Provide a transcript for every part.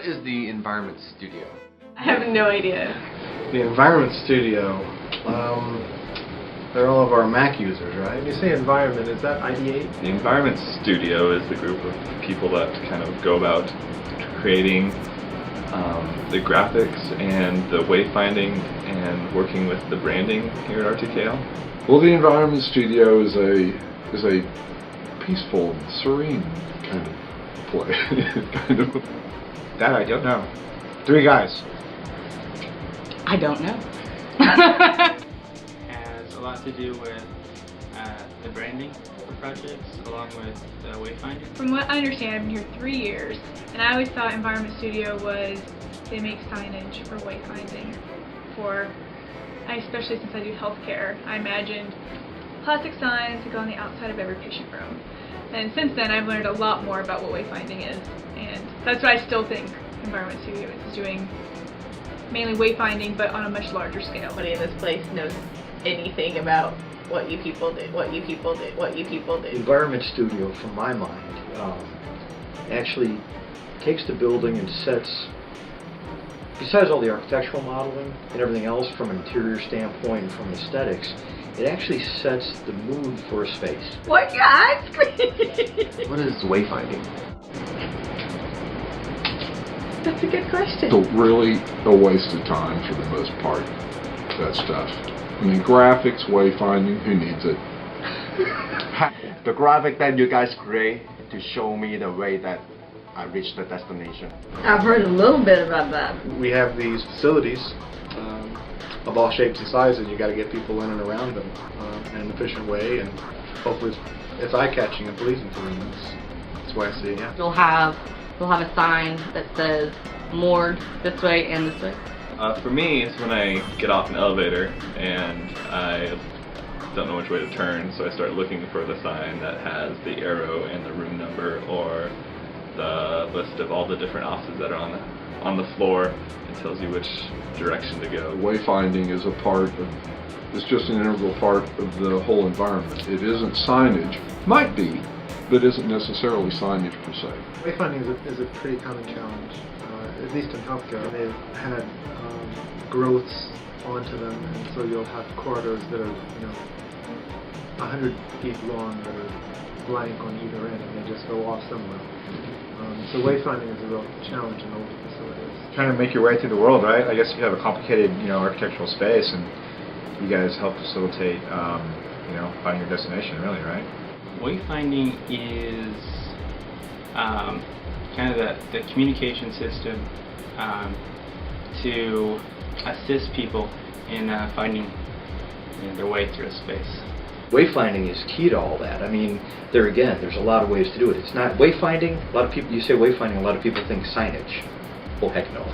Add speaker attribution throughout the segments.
Speaker 1: What is the Environment Studio?
Speaker 2: I have no idea.
Speaker 3: The Environment Studio, they're all of our Mac users, right?
Speaker 4: When you say environment, is that ideate?
Speaker 5: The Environment Studio is the group of people that kind of go about creating the graphics and the wayfinding and working with the branding here at RTKL.
Speaker 6: Well, the Environment Studio is a peaceful, serene kind of play.
Speaker 4: That I don't know. 3 guys.
Speaker 2: I don't know.
Speaker 7: Has a lot to do with the branding for projects along with the wayfinding.
Speaker 8: From what I understand, I've been here 3 years, and I always thought Environment Studio was they make signage for wayfinding especially since I do healthcare. I imagined plastic signs to go on the outside of every patient room. And since then, I've learned a lot more about what wayfinding is, and that's what I still think Environment Studio is doing, mainly wayfinding, but on a much larger scale.
Speaker 2: Nobody in this place knows anything about what you people did, what you people did, what you people did.
Speaker 9: Environment Studio, from my mind, actually takes the building and sets, besides all the architectural modeling and everything else from an interior standpoint and from aesthetics, it actually sets the mood for a space.
Speaker 2: What you ask me?
Speaker 1: What is wayfinding?
Speaker 2: That's a good question.
Speaker 6: It's really a waste of time for the most part, that stuff. I mean, graphics, wayfinding, who needs it?
Speaker 4: The graphic that you guys create to show me the way that I reach the destination.
Speaker 2: I've heard a little bit about that.
Speaker 3: We have these facilities of all shapes and sizes. You got to get people in and around them in an efficient way, and hopefully it's eye-catching and pleasing for them. That's why I see it. Yeah.
Speaker 2: We'll have a sign that says moored this way and this way.
Speaker 5: For me, it's when I get off an elevator and I don't know which way to turn, so I start looking for the sign that has the arrow and the room number or the list of all the different offices that are on the floor. It tells you which direction to go.
Speaker 6: Wayfinding is it's just an integral part of the whole environment. It isn't signage, might be, but isn't necessarily signage per se.
Speaker 4: Wayfinding is a pretty common challenge, at least in healthcare. They've had growths onto them, and so you'll have corridors that are 100 feet long that are blank on either end, and they just go off somewhere. So wayfinding is a real challenge in older facilities.
Speaker 10: Trying to make your way through the world, right? I guess you have a complicated, architectural space, and you guys help facilitate, finding your destination, really, right?
Speaker 7: Wayfinding is kind of the communication system to assist people in finding their way through a space.
Speaker 9: Wayfinding is key to all that. I mean, there's a lot of ways to do it. It's not wayfinding. A lot of people, you say wayfinding, a lot of people think signage. Oh, heck no.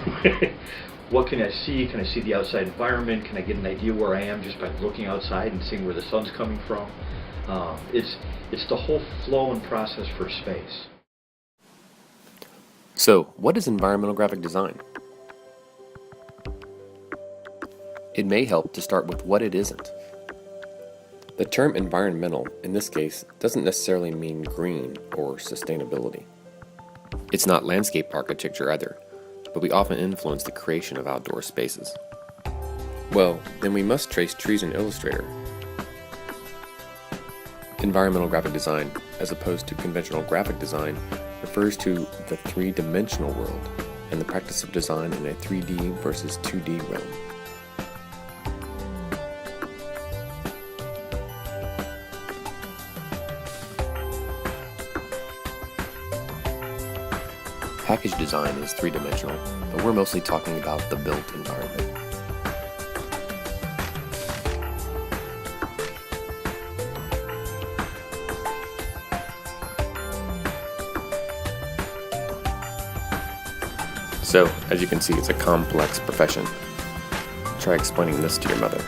Speaker 9: What can I see? Can I see the outside environment? Can I get an idea where I am just by looking outside and seeing where the sun's coming from? It's the whole flow and process for space.
Speaker 1: So, what is environmental graphic design? It may help to start with what it isn't. The term environmental, in this case, doesn't necessarily mean green or sustainability. It's not landscape architecture either, but we often influence the creation of outdoor spaces. Well, then we must trace trees in Illustrator. Environmental graphic design, as opposed to conventional graphic design, refers to the three-dimensional world and the practice of design in a 3D versus 2D realm. Package design is three-dimensional, but we're mostly talking about the built environment. So, as you can see, it's a complex profession. Try explaining this to your mother.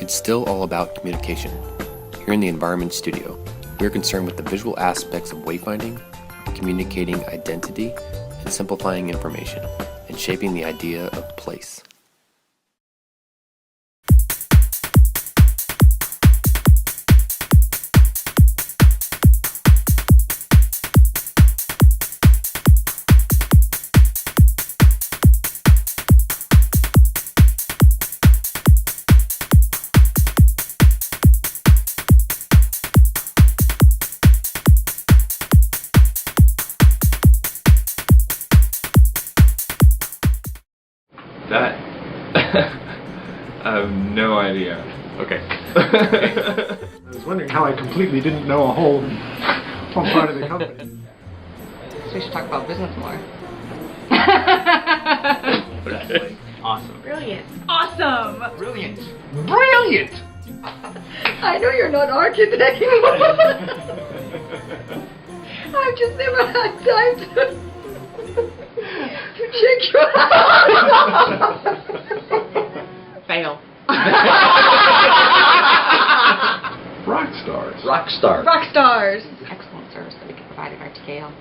Speaker 1: it's still all about communication. Here in the Environment Studio, we're concerned with the visual aspects of wayfinding, communicating identity, and simplifying information, and shaping the idea of place.
Speaker 5: That I have no idea. Okay.
Speaker 4: I was wondering how I completely didn't know a whole part of the company.
Speaker 11: So we should talk about business more.
Speaker 5: Okay.
Speaker 7: Awesome.
Speaker 2: Brilliant.
Speaker 8: Awesome!
Speaker 10: Brilliant.
Speaker 6: Brilliant!
Speaker 11: I know you're not architect anymore. I've just never had time to check your house.
Speaker 2: Fail.
Speaker 6: Rock stars.
Speaker 9: Rock star.
Speaker 8: Rock stars!
Speaker 11: Excellent service that we can provide at RTKL.